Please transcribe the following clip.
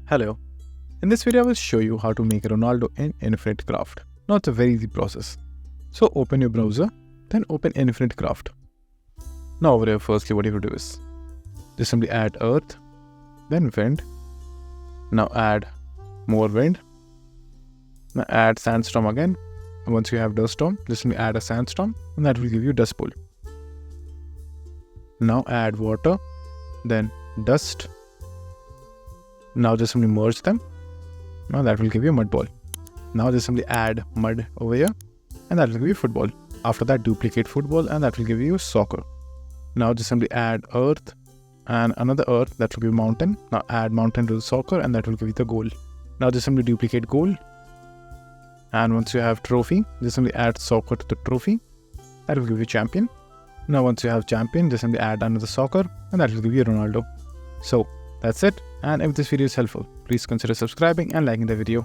Hello. In this video I will show you how to make a Ronaldo in Infinite Craft. Now it's a very easy process. So open your browser, then open Infinite Craft. Now over here firstly what you have to do is just simply add earth, then wind. Now add more wind. Now add sandstorm again. And once you have dust storm, just simply add a sandstorm and that will give you dust pool. Now add water, then dust. Now just simply merge them. Now that will give you a mud ball. Now just simply add mud over here and that will give you football. After that duplicate football and that will give you soccer. Now just simply add earth and another earth that will give you mountain. Now add mountain to the soccer and that will give you the goal. Now just simply duplicate goal. And once you have trophy, just simply add soccer to the trophy. That will give you champion. Now once you have champion, just simply add another soccer and that will give you Ronaldo. So that's it. And if this video is helpful, please consider subscribing and liking the video.